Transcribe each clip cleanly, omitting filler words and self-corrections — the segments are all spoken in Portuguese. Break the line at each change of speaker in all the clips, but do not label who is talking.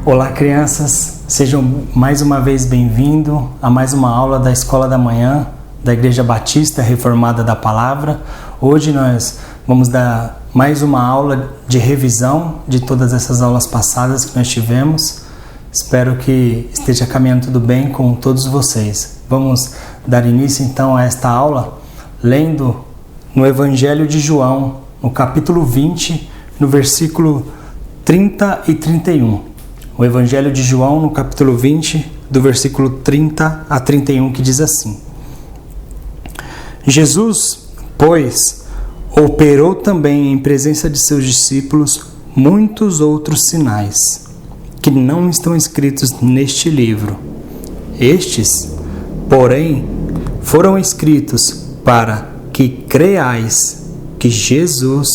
Olá, crianças, sejam mais uma vez bem-vindos a mais uma aula da Escola da Manhã da Igreja Batista Reformada da Palavra. Hoje nós vamos dar mais uma aula de revisão de todas essas aulas passadas que nós tivemos. Espero que esteja caminhando tudo bem com todos vocês. Vamos dar início então a esta aula lendo no Evangelho de João, no capítulo 20, no versículo 30 e 31. O Evangelho de João, no capítulo 20, do versículo 30 a 31, que diz assim: Jesus, pois, operou também em presença de seus discípulos muitos outros sinais, que não estão escritos neste livro. Estes, porém, foram escritos para que creais que Jesus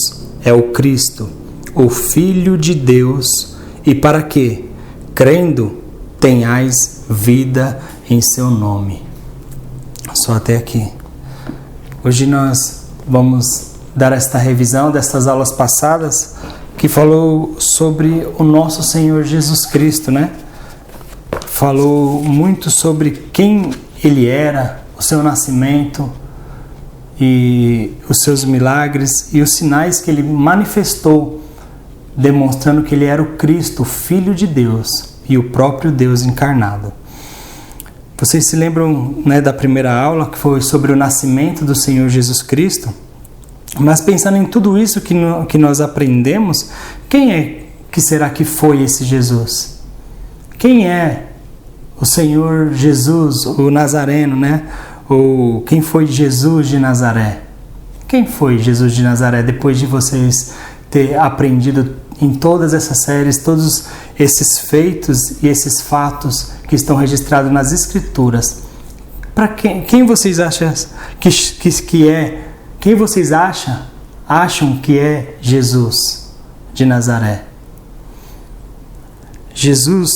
é o Cristo, o Filho de Deus, e para que, crendo, tenhais vida em seu nome. Só até aqui. Hoje nós vamos dar esta revisão destas aulas passadas que falou sobre o nosso Senhor Jesus Cristo, né? Falou muito sobre quem Ele era, o seu nascimento e os seus milagres e os sinais que Ele manifestou, demonstrando que Ele era o Cristo, o Filho de Deus e o próprio Deus encarnado. Vocês se lembram, né, da primeira aula que foi sobre o nascimento do Senhor Jesus Cristo? Mas pensando em tudo isso que nós aprendemos, quem é que será que foi esse Jesus? Quem é o Senhor Jesus, o Nazareno, né? Ou quem foi Jesus de Nazaré? Quem foi Jesus de Nazaré depois de vocês ter aprendido em todas essas séries, todos esses feitos e esses fatos que estão registrados nas Escrituras? Para quem vocês acham que é? Quem vocês acham que é Jesus de Nazaré? Jesus,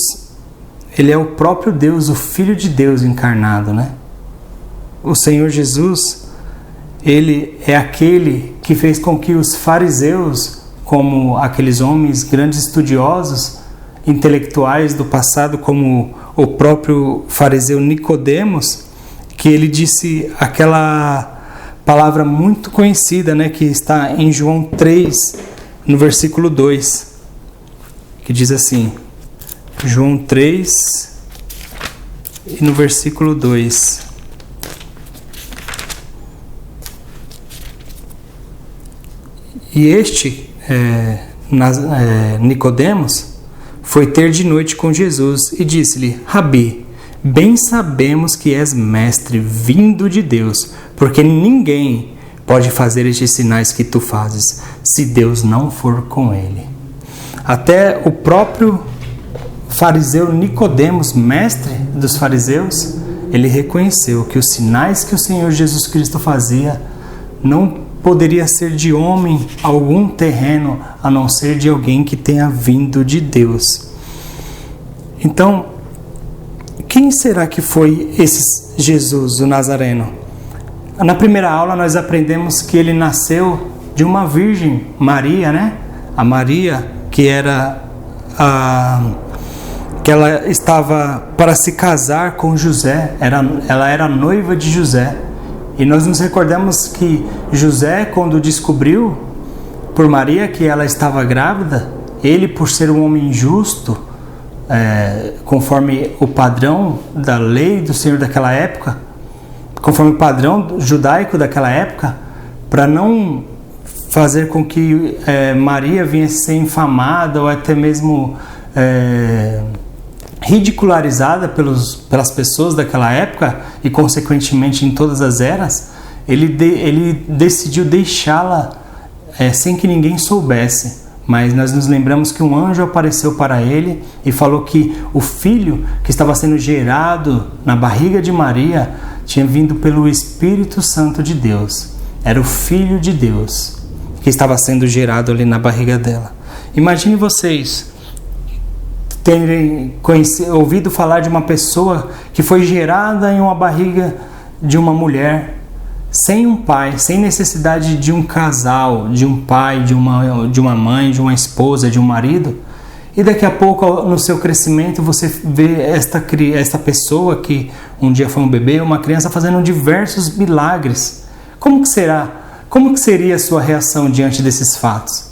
Ele é o próprio Deus, o Filho de Deus encarnado, né? O Senhor Jesus, Ele é aquele que fez com que os fariseus, como aqueles homens grandes estudiosos, intelectuais do passado, como o próprio fariseu Nicodemos, que ele disse aquela palavra muito conhecida, né, que está em João 3, no versículo 2, que diz assim, João 3, e no versículo 2. E este, Nicodemos, foi ter de noite com Jesus e disse-lhe: Rabi, bem sabemos que és mestre vindo de Deus, porque ninguém pode fazer estes sinais que tu fazes, se Deus não for com ele. Até o próprio fariseu Nicodemos, mestre dos fariseus, ele reconheceu que os sinais que o Senhor Jesus Cristo fazia não poderia ser de homem algum terreno, a não ser de alguém que tenha vindo de Deus. Então, quem será que foi esse Jesus, o Nazareno? Na primeira aula nós aprendemos que ele nasceu de uma virgem, Maria, né? A Maria, que ela estava para se casar com José, ela era noiva de José. E nós nos recordamos que José, quando descobriu por Maria que ela estava grávida, ele, por ser um homem justo, conforme o padrão da lei do Senhor daquela época, conforme o padrão judaico daquela época, para não fazer com que Maria viesse a ser infamada ou até mesmo ridicularizada pelas pessoas daquela época e consequentemente em todas as eras, ele decidiu deixá-la sem que ninguém soubesse. Mas nós nos lembramos que um anjo apareceu para ele e falou que o filho que estava sendo gerado na barriga de Maria tinha vindo pelo Espírito Santo de Deus. Era o Filho de Deus que estava sendo gerado ali na barriga dela. Imagine vocês terem ouvido falar de uma pessoa que foi gerada em uma barriga de uma mulher, sem um pai, sem necessidade de um casal, de um pai, de uma mãe, de uma esposa, de um marido, E daqui a pouco, no seu crescimento, você vê esta pessoa que um dia foi um bebê, uma criança, fazendo diversos milagres. Como que será? Como que seria a sua reação diante desses fatos?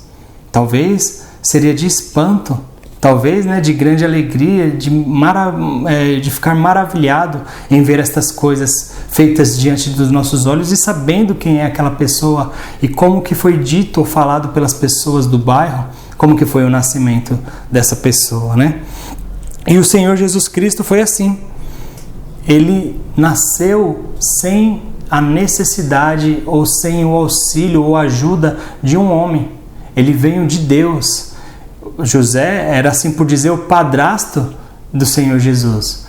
Talvez seria de espanto, talvez, né, de grande alegria, de ficar maravilhado em ver estas coisas feitas diante dos nossos olhos e sabendo quem é aquela pessoa e como que foi dito ou falado pelas pessoas do bairro, como que foi o nascimento dessa pessoa, né? E o Senhor Jesus Cristo foi assim. Ele nasceu sem a necessidade ou sem o auxílio ou ajuda de um homem. Ele veio de Deus. José era, assim por dizer, o padrasto do Senhor Jesus.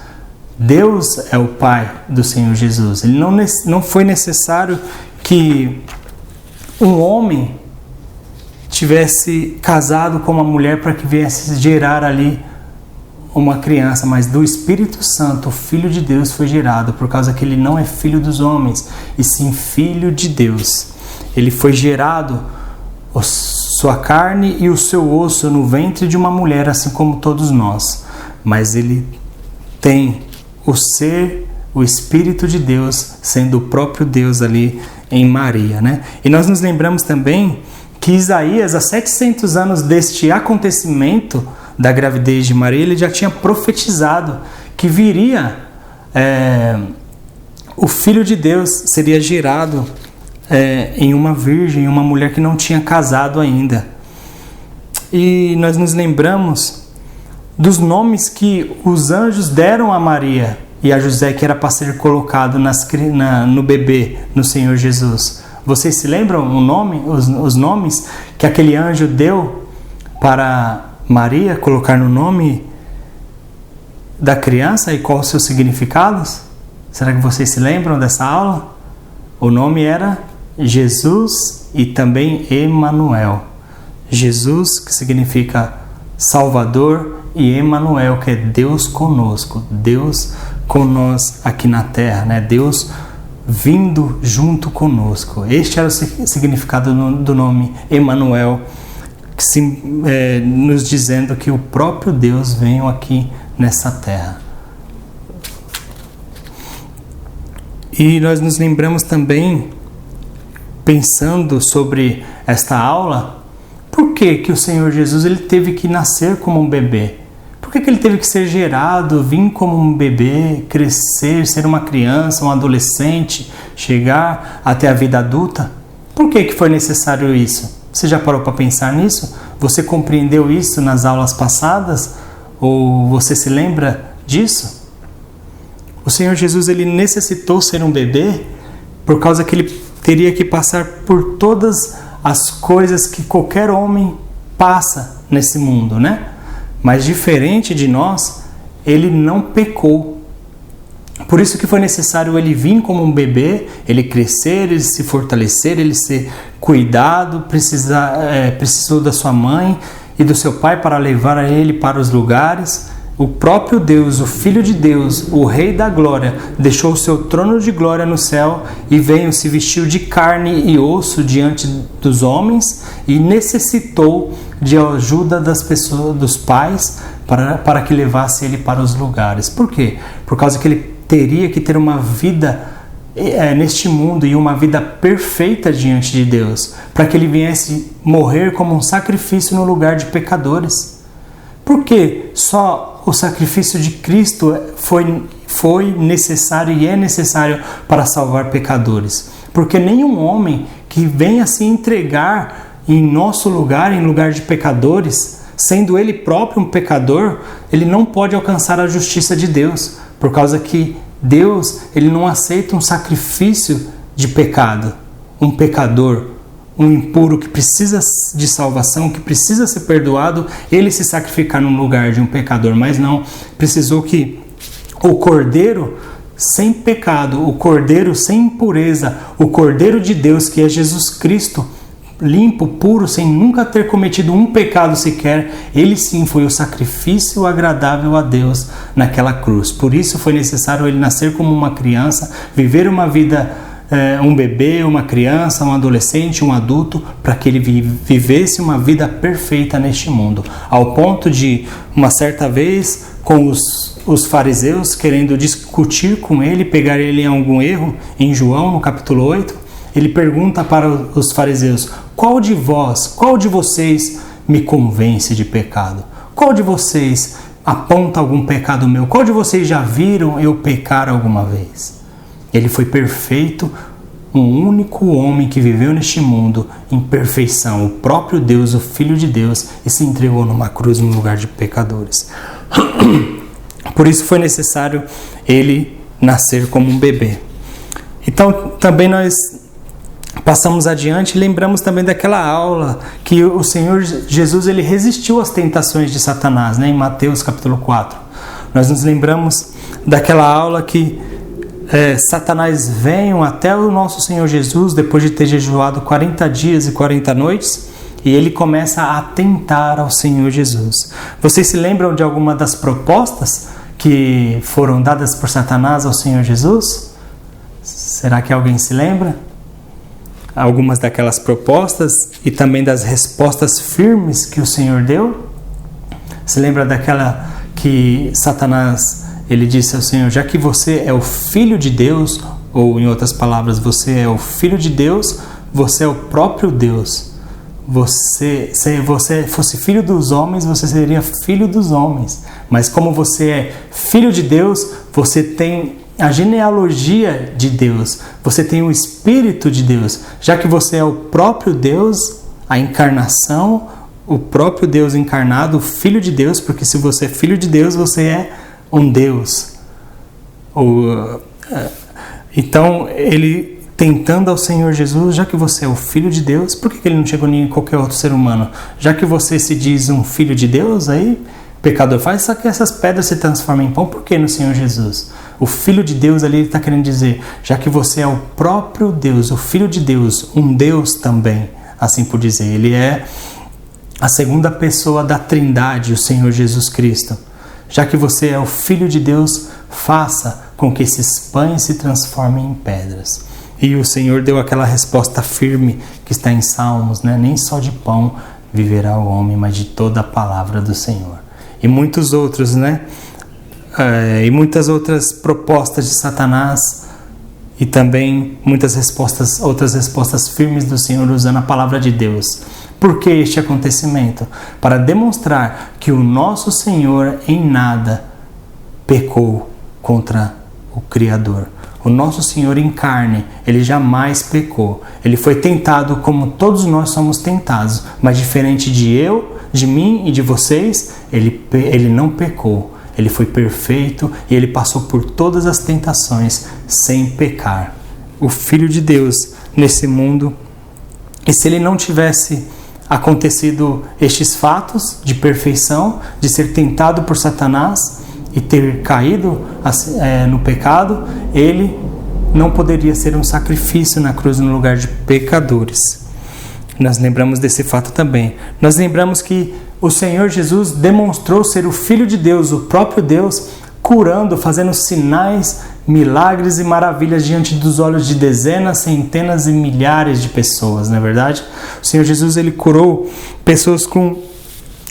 Deus é o pai do Senhor Jesus. Ele não foi necessário que um homem tivesse casado com uma mulher para que viesse gerar ali uma criança, mas do Espírito Santo, o Filho de Deus foi gerado, por causa que ele não é filho dos homens, e sim filho de Deus. Ele foi gerado, sua carne e o seu osso no ventre de uma mulher, assim como todos nós, mas ele tem o ser, o Espírito de Deus, sendo o próprio Deus ali em Maria, né? E nós nos lembramos também que Isaías, há 700 anos deste acontecimento da gravidez de Maria, ele já tinha profetizado que viria o Filho de Deus, seria gerado em uma virgem, uma mulher que não tinha casado ainda. E nós nos lembramos dos nomes que os anjos deram a Maria e a José, que era para ser colocado no bebê, no Senhor Jesus. Vocês se lembram os nomes que aquele anjo deu para Maria colocar no nome da criança e quais os seus significados? Será que vocês se lembram dessa aula? O nome era Jesus e também Emanuel. Jesus, que significa Salvador, e Emanuel, que é Deus conosco, Deus com nós aqui na terra, né? Deus vindo junto conosco. Este era o significado do nome Emanuel, nos dizendo que o próprio Deus veio aqui nessa terra. E nós nos lembramos também, pensando sobre esta aula, por que o Senhor Jesus ele teve que nascer como um bebê? Por que ele teve que ser gerado, vir como um bebê, crescer, ser uma criança, um adolescente, chegar até a vida adulta? Por que foi necessário isso? Você já parou para pensar nisso? Você compreendeu isso nas aulas passadas? Ou você se lembra disso? O Senhor Jesus ele necessitou ser um bebê por causa que ele teria que passar por todas as coisas que qualquer homem passa nesse mundo, né? Mas diferente de nós, ele não pecou. Por isso que foi necessário ele vir como um bebê, ele crescer, ele se fortalecer, ele ser cuidado, precisou da sua mãe e do seu pai para levar ele para os lugares. O próprio Deus, o Filho de Deus, o Rei da Glória, deixou o seu trono de glória no céu e veio, se vestiu de carne e osso diante dos homens e necessitou de ajuda das pessoas, dos pais, para que levasse ele para os lugares. Por quê? Por causa que ele teria que ter uma vida neste mundo e uma vida perfeita diante de Deus, para que ele viesse morrer como um sacrifício no lugar de pecadores. Por que só o sacrifício de Cristo foi necessário e é necessário para salvar pecadores? Porque nenhum homem que venha se entregar em nosso lugar, em lugar de pecadores, sendo ele próprio um pecador, ele não pode alcançar a justiça de Deus, por causa que Deus ele não aceita um sacrifício de pecado, um pecador, um impuro que precisa de salvação, que precisa ser perdoado, ele se sacrificar no lugar de um pecador, mas não, precisou que o Cordeiro sem pecado, o Cordeiro sem impureza, o Cordeiro de Deus, que é Jesus Cristo, limpo, puro, sem nunca ter cometido um pecado sequer, ele sim foi o sacrifício agradável a Deus naquela cruz. Por isso foi necessário ele nascer como uma criança, viver uma vida um bebê, uma criança, um adolescente, um adulto, para que ele vivesse uma vida perfeita neste mundo. Ao ponto de, uma certa vez, com os fariseus querendo discutir com ele, pegar ele em algum erro, em João, no capítulo 8, ele pergunta para os fariseus: qual de vocês me convence de pecado? Qual de vocês aponta algum pecado meu? Qual de vocês já viram eu pecar alguma vez? Ele foi perfeito, um único homem que viveu neste mundo em perfeição, o próprio Deus, o Filho de Deus, e se entregou numa cruz no lugar de pecadores. Por isso foi necessário ele nascer como um bebê. Então também nós passamos adiante e lembramos também daquela aula que o Senhor Jesus ele resistiu às tentações de Satanás, né? Em Mateus capítulo 4. Nós nos lembramos daquela aula que Satanás veio até o nosso Senhor Jesus depois de ter jejuado 40 dias e 40 noites e ele começa a tentar ao Senhor Jesus. Vocês se lembram de alguma das propostas que foram dadas por Satanás ao Senhor Jesus? Será que alguém se lembra? Algumas daquelas propostas e também das respostas firmes que o Senhor deu? Se lembra daquela que Satanás ele disse ao Senhor: já que você é o Filho de Deus, ou em outras palavras, você é o Filho de Deus, você é o próprio Deus. Se você fosse filho dos homens, você seria filho dos homens. Mas como você é filho de Deus, você tem a genealogia de Deus, você tem o Espírito de Deus. Já que você é o próprio Deus, a encarnação, o próprio Deus encarnado, o Filho de Deus, porque se você é filho de Deus, você é um Deus. Então, ele tentando ao Senhor Jesus: já que você é o Filho de Deus, por que ele não chegou em qualquer outro ser humano? Já que você se diz um Filho de Deus, aí pecador, faz que essas pedras se transformem em pão. Por que no Senhor Jesus? O Filho de Deus ali, ele está querendo dizer: já que você é o próprio Deus, o Filho de Deus, um Deus também, assim por dizer. Ele é a segunda pessoa da Trindade, o Senhor Jesus Cristo. Já que você é o Filho de Deus, faça com que esses pães se transformem em pedras. E o Senhor deu aquela resposta firme que está em Salmos, né? Nem só de pão viverá o homem, mas de toda a palavra do Senhor. E muitos outros, né? E muitas outras propostas de Satanás e também outras respostas firmes do Senhor usando a palavra de Deus. Por que este acontecimento? Para demonstrar que o nosso Senhor em nada pecou contra o Criador. O nosso Senhor em carne, ele jamais pecou. Ele foi tentado como todos nós somos tentados, mas diferente de mim e de vocês, ele não pecou. Ele foi perfeito e ele passou por todas as tentações sem pecar. O Filho de Deus nesse mundo. E se ele não tivesse acontecido estes fatos de perfeição, de ser tentado por Satanás e ter caído no pecado, ele não poderia ser um sacrifício na cruz no lugar de pecadores. Nós lembramos desse fato também. Nós lembramos que o Senhor Jesus demonstrou ser o Filho de Deus, o próprio Deus, curando, fazendo sinais, milagres e maravilhas diante dos olhos de dezenas, centenas e milhares de pessoas, não é verdade? O Senhor Jesus, ele curou pessoas com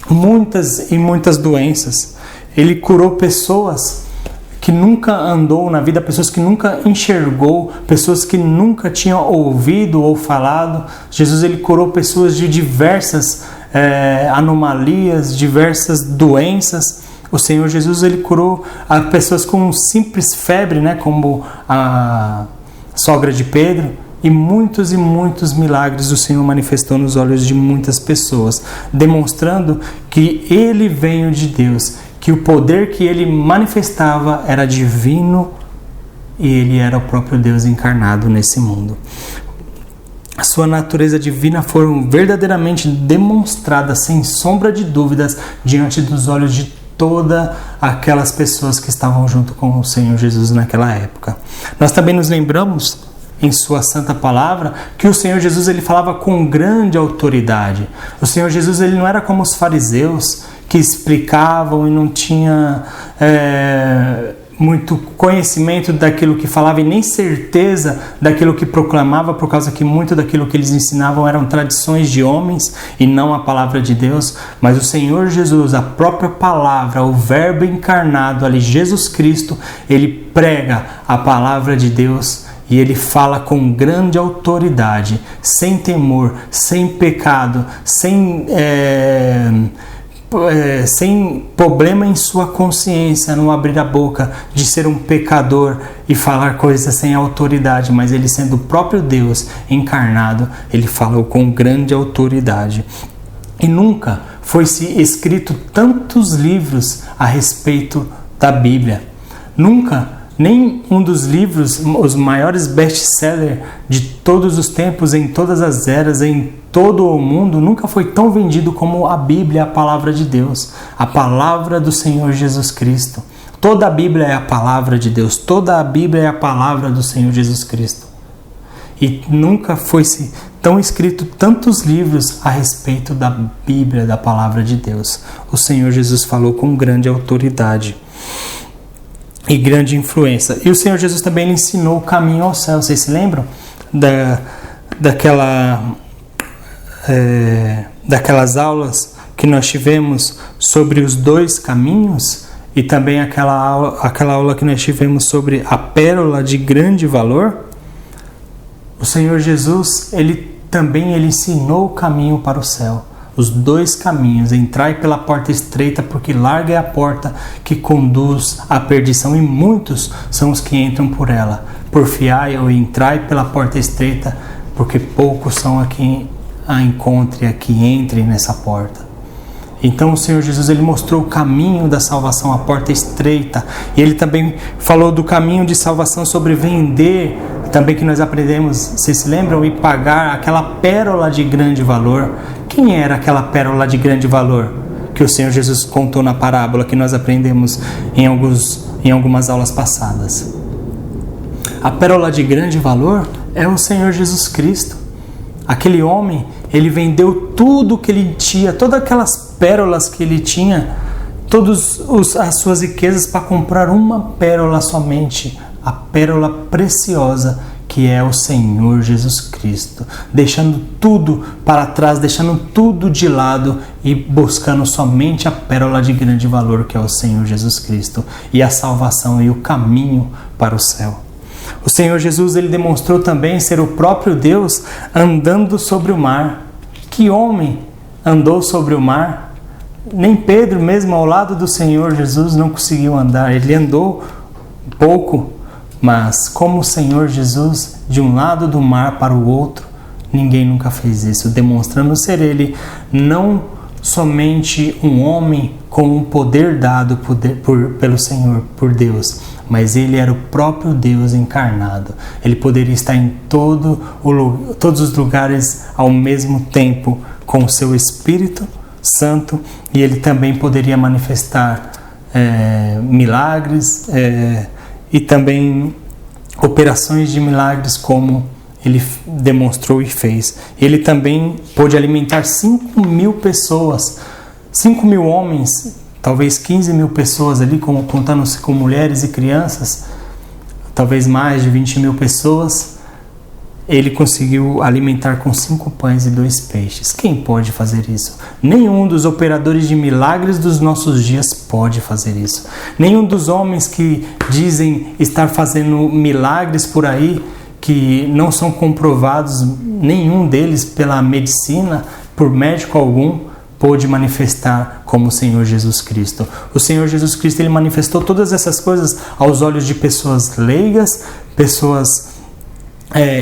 muitas e muitas doenças. Ele curou pessoas que nunca andou na vida, pessoas que nunca enxergou, pessoas que nunca tinham ouvido ou falado. Jesus, ele curou pessoas de diversas anomalias, diversas doenças. O Senhor Jesus, ele curou pessoas com simples febre, né, como a sogra de Pedro, e muitos milagres o Senhor manifestou nos olhos de muitas pessoas, demonstrando que ele veio de Deus, que o poder que ele manifestava era divino e ele era o próprio Deus encarnado nesse mundo. A sua natureza divina foram verdadeiramente demonstradas sem sombra de dúvidas diante dos olhos de todas aquelas pessoas que estavam junto com o Senhor Jesus naquela época. Nós também nos lembramos em sua santa palavra que o Senhor Jesus, ele falava com grande autoridade. O Senhor Jesus, ele não era como os fariseus que explicavam e não tinha muito conhecimento daquilo que falava e nem certeza daquilo que proclamava, por causa que muito daquilo que eles ensinavam eram tradições de homens e não a palavra de Deus. Mas o Senhor Jesus, a própria palavra, o Verbo encarnado ali, Jesus Cristo, ele prega a palavra de Deus e ele fala com grande autoridade, sem temor, sem pecado, sem problema em sua consciência, não abrir a boca de ser um pecador e falar coisas sem autoridade, mas ele sendo o próprio Deus encarnado, ele falou com grande autoridade. E nunca foi-se escrito tantos livros a respeito da Bíblia. Nunca, nem um dos livros, os maiores best-sellers de todos os tempos, em todas as eras, em todo o mundo, nunca foi tão vendido como a Bíblia, a palavra de Deus, a palavra do Senhor Jesus Cristo. Toda a Bíblia é a palavra de Deus, toda a Bíblia é a palavra do Senhor Jesus Cristo. E nunca foi-se tão escrito tantos livros a respeito da Bíblia, da palavra de Deus. O Senhor Jesus falou com grande autoridade e grande influência. E o Senhor Jesus também lhe ensinou o caminho ao céu. Vocês se lembram daquelas aulas que nós tivemos sobre os dois caminhos? E também aquela aula que nós tivemos sobre a pérola de grande valor? O Senhor Jesus, ele ensinou o caminho para o céu. Os dois caminhos, entrai pela porta estreita, porque larga é a porta que conduz à perdição, e muitos são os que entram por ela. Porfiai ou entrai pela porta estreita, porque poucos são a quem a encontre, a que entrem nessa porta. Então o Senhor Jesus, ele mostrou o caminho da salvação, a porta estreita, e ele também falou do caminho de salvação sobre vender, também que nós aprendemos, vocês se lembram, e pagar aquela pérola de grande valor. Quem era aquela pérola de grande valor que o Senhor Jesus contou na parábola que nós aprendemos em algumas aulas passadas? A pérola de grande valor é o Senhor Jesus Cristo. Aquele homem, ele vendeu tudo que ele tinha, todas aquelas pérolas que ele tinha, todas as suas riquezas para comprar uma pérola somente, a pérola preciosa que é o Senhor Jesus Cristo, deixando tudo para trás, deixando tudo de lado e buscando somente a pérola de grande valor que é o Senhor Jesus Cristo e a salvação e o caminho para o céu. O Senhor Jesus, ele demonstrou também ser o próprio Deus andando sobre o mar. Que homem andou sobre o mar? Nem Pedro, mesmo ao lado do Senhor Jesus, não conseguiu andar. Ele andou pouco, mas como o Senhor Jesus, de um lado do mar para o outro, ninguém nunca fez isso, demonstrando ser ele não somente um homem com um poder dado pelo Senhor, por Deus, mas ele era o próprio Deus encarnado. Ele poderia estar em todos os lugares ao mesmo tempo com o seu Espírito Santo, e ele também poderia manifestar milagres e também operações de milagres, como ele demonstrou e fez. Ele também pôde alimentar 5.000 pessoas, 5.000 homens, talvez 15.000 pessoas ali, contando-se com mulheres e crianças, talvez mais de 20.000 pessoas. Ele conseguiu alimentar com 5 pães e 2 peixes. Quem pode fazer isso? Nenhum dos operadores de milagres dos nossos dias pode fazer isso. Nenhum dos homens que dizem estar fazendo milagres por aí, que não são comprovados, nenhum deles pela medicina, por médico algum, pôde manifestar como o Senhor Jesus Cristo. O Senhor Jesus Cristo, ele manifestou todas essas coisas aos olhos de pessoas leigas, pessoas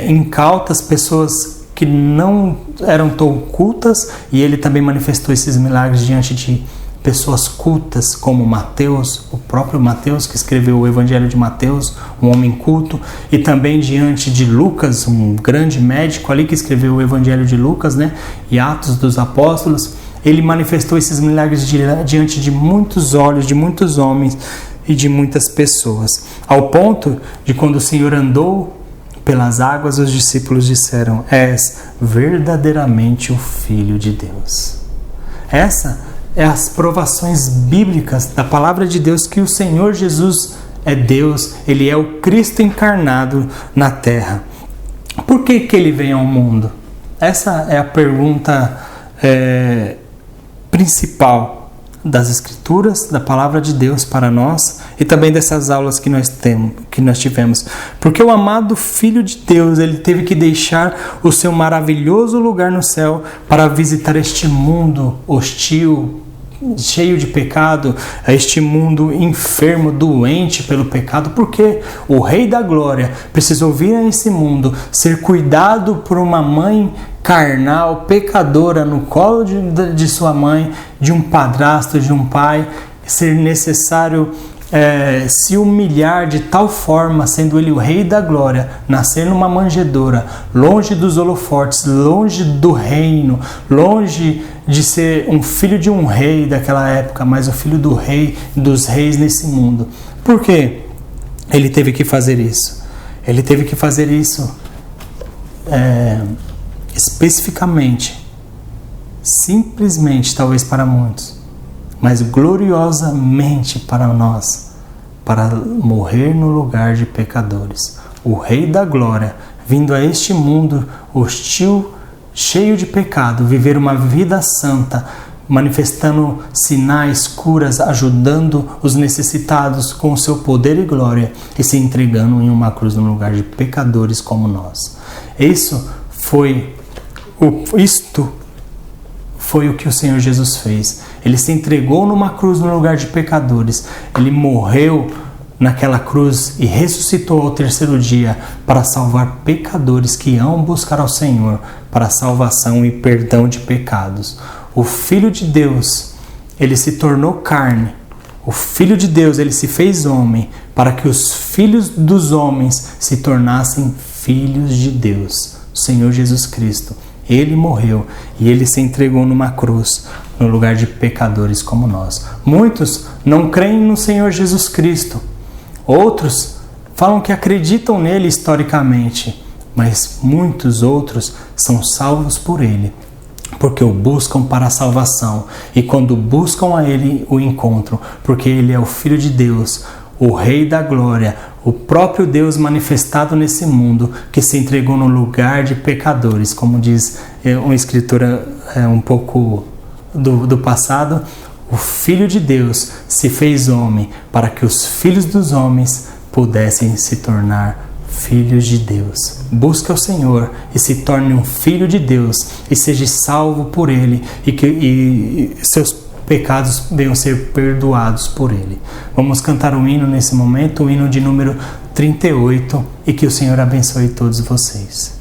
incautas, pessoas que não eram tão cultas, e ele também manifestou esses milagres diante de pessoas cultas como Mateus, o próprio Mateus, que escreveu o Evangelho de Mateus, um homem culto, e também diante de Lucas, um grande médico ali que escreveu o Evangelho de Lucas, né, e Atos dos Apóstolos. Ele manifestou esses milagres diante de muitos olhos, de muitos homens e de muitas pessoas, ao ponto de quando o Senhor andou pelas águas, os discípulos disseram: és verdadeiramente o Filho de Deus. Essa é as provações bíblicas da palavra de Deus que o Senhor Jesus é Deus, Ele é o Cristo encarnado na terra. Por que Ele veio ao mundo? Essa é a pergunta principal das Escrituras, da Palavra de Deus para nós e também dessas aulas que nós tivemos. Porque o amado Filho de Deus, Ele teve que deixar o seu maravilhoso lugar no céu para visitar este mundo hostil, cheio de pecado, a este mundo enfermo, doente pelo pecado, porque o Rei da Glória precisou vir a esse mundo, ser cuidado por uma mãe carnal, pecadora, no colo de sua mãe, de um padrasto, de um pai, ser necessário se humilhar de tal forma, sendo Ele o Rei da Glória, nascer numa manjedoura, longe dos holofotes, longe do reino, longe de ser um filho de um rei daquela época, mas o filho do rei, dos reis nesse mundo. Por quê? Ele teve que fazer isso. Ele teve que fazer isso especificamente, simplesmente, talvez para muitos, mas gloriosamente para nós, para morrer no lugar de pecadores. O Rei da Glória, vindo a este mundo hostil, cheio de pecado, viver uma vida santa, manifestando sinais, curas, ajudando os necessitados com o seu poder e glória e se entregando em uma cruz no lugar de pecadores como nós. Isto foi o que o Senhor Jesus fez. Ele se entregou numa cruz no lugar de pecadores. Ele morreu naquela cruz e ressuscitou ao terceiro dia para salvar pecadores que iam buscar ao Senhor para salvação e perdão de pecados. O Filho de Deus, Ele se tornou carne. O Filho de Deus, Ele se fez homem para que os filhos dos homens se tornassem filhos de Deus. O Senhor Jesus Cristo. Ele morreu e Ele se entregou numa cruz no lugar de pecadores como nós. Muitos não creem no Senhor Jesus Cristo. Outros falam que acreditam nele historicamente, mas muitos outros são salvos por Ele, porque o buscam para a salvação. E quando buscam a Ele, o encontram, porque Ele é o Filho de Deus, o Rei da Glória, o próprio Deus manifestado nesse mundo, que se entregou no lugar de pecadores, como diz uma escritura um pouco do passado. O Filho de Deus se fez homem para que os filhos dos homens pudessem se tornar filhos de Deus. Busque o Senhor e se torne um filho de Deus e seja salvo por Ele e seus pecados venham ser perdoados por Ele. Vamos cantar um hino nesse momento, o hino de número 38, e que o Senhor abençoe todos vocês.